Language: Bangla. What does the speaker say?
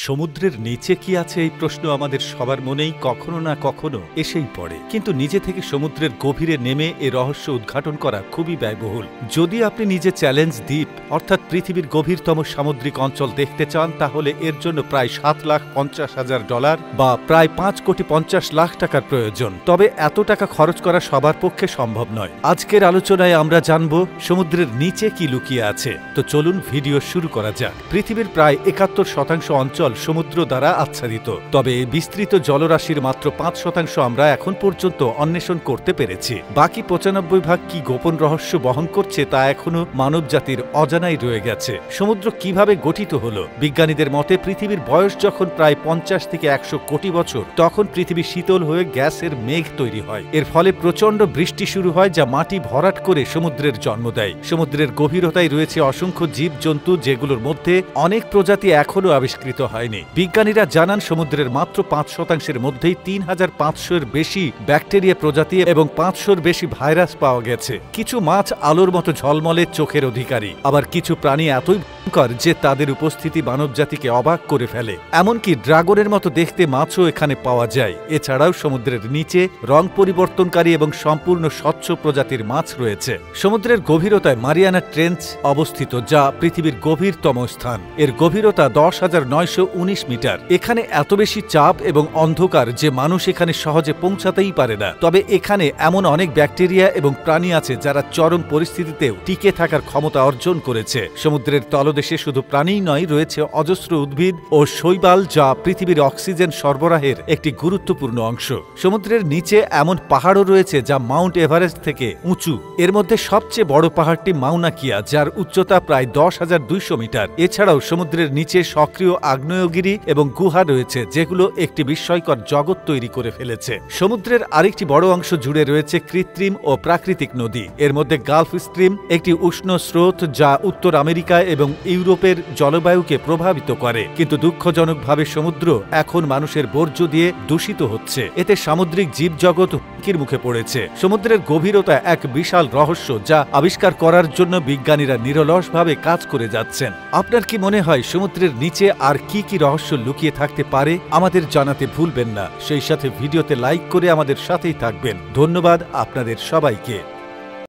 সমুদ্রের নিচে কি আছে এই প্রশ্ন আমাদের সবার মনেই কখনো না কখনো এসেই পড়ে, কিন্তু নিজে থেকে সমুদ্রের গভীরে নেমে এ রহস্য উদ্ঘাটন করা খুবই ব্যয়বহুল। যদি আপনি নিজে চ্যালেঞ্জ দ্বীপ অর্থাৎ পৃথিবীর গভীরতম সামুদ্রিক অঞ্চল দেখতে চান, তাহলে এর জন্য প্রায় $7,50,000 বা প্রায় $5,50,00,000 টাকার প্রয়োজন। তবে এত টাকা খরচ করা সবার পক্ষে সম্ভব নয়। আজকের আলোচনায় আমরা জানব সমুদ্রের নিচে কি লুকিয়ে আছে। তো চলুন ভিডিও শুরু করা যাক। পৃথিবীর প্রায় 71% অঞ্চল সমুদ্র দ্বারা আচ্ছাদিত, তবে এই বিস্তৃত জলরাশির মাত্র 5% আমরা এখন পর্যন্ত অন্বেষণ করতে পেরেছি। বাকি 95% কি গোপন রহস্য বহন করছে তা এখনো মানবজাতির অজানাই রয়ে গেছে। সমুদ্র কিভাবে গঠিত হলো? বিজ্ঞানীদের মতে পৃথিবীর বয়স যখন প্রায় 50 থেকে 100 কোটি বছর, তখন পৃথিবী শীতল হয়ে গ্যাসের মেঘ তৈরি হয়। এর ফলে প্রচণ্ড বৃষ্টি শুরু হয়, যা মাটি ভরাট করে সমুদ্রের জন্ম দেয়। সমুদ্রের গভীরতায় রয়েছে অসংখ্য জীবজন্তু, যেগুলোর মধ্যে অনেক প্রজাতি এখনও আবিষ্কৃত হয়নি। বিজ্ঞানীরা জানান সমুদ্রের মাত্র 5% মধ্যেই 3500-এর বেশি ব্যাকটেরিয়া প্রজাতি এবং 500-এর বেশি ভাইরাস পাওয়া গেছে। কিছু মাছ আলোর মতো ঝলমলে চোখের অধিকারী, আবার কিছু প্রাণী এতই ভয়ঙ্কর যে তাদের উপস্থিতি মানবজাতিকে অবাক করে ফেলে। এমনকি ড্রাগনের মতো দেখতে মাছও এখানে পাওয়া যায়। এছাড়াও সমুদ্রের নিচে রং পরিবর্তনকারী এবং সম্পূর্ণ স্বচ্ছ প্রজাতির মাছ রয়েছে। সমুদ্রের গভীরতায় মারিয়ানা ট্রেঞ্চ অবস্থিত, যা পৃথিবীর গভীরতম স্থান। এর গভীরতা 10,919 মিটার। এখানে এত বেশি চাপ এবং অন্ধকার যে মানুষ এখানে সহজে পৌঁছাতেই পারে না। তবে এখানে এমন অনেক ব্যাকটেরিয়া এবং প্রাণী আছে যারা চরম পরিস্থিতিতেও টিকে থাকার ক্ষমতা অর্জন করেছে। সমুদ্রের তলদেশে শুধু প্রাণীই নয়, রয়েছে অজস্র উদ্ভিদ ও শৈবাল, যা পৃথিবীর অক্সিজেন সরবরাহের একটি গুরুত্বপূর্ণ অংশ। সমুদ্রের নিচে এমন পাহাড়ও রয়েছে যা মাউন্ট এভারেস্ট থেকে উঁচু। এর মধ্যে সবচেয়ে বড় পাহাড়টি মাউনা কিয়া, যার উচ্চতা প্রায় 10,200 মিটার। এছাড়াও সমুদ্রের নিচে সক্রিয় আগ্নেয়গিরি এবং গুহা রয়েছে, যেগুলো একটি বিস্ময়কর জগৎ তৈরি করে ফেলেছে। সমুদ্রের আরেকটি বড় অংশ জুড়ে রয়েছে কৃত্রিম ও প্রাকৃতিক নদী। এর মধ্যে গালফ স্ট্রিম, একটি উষ্ণ স্রোত যা উত্তর আমেরিকা এবং ইউরোপের জলবায়ুকে প্রভাবিত করে। কিন্তু দুঃখজনকভাবে সমুদ্র এখন মানুষের বর্জ্য দিয়ে দূষিত হচ্ছে। এতে সামুদ্রিক জীবজগৎ হুমকির মুখে পড়েছে। সমুদ্রের গভীরতা এক বিশাল রহস্য, যা আবিষ্কার করার জন্য বিজ্ঞানীরা নিরলসভাবে কাজ করে যাচ্ছেন। আপনার কি মনে হয় সমুদ্রের নিচে আর কি কি রহস্য লুকিয়ে থাকতে পারে? আমাদের জানাতে ভুলবেন না। সেই সাথে ভিডিওতে লাইক করে আমাদের সাথেই থাকবেন। ধন্যবাদ আপনাদের সবাইকে।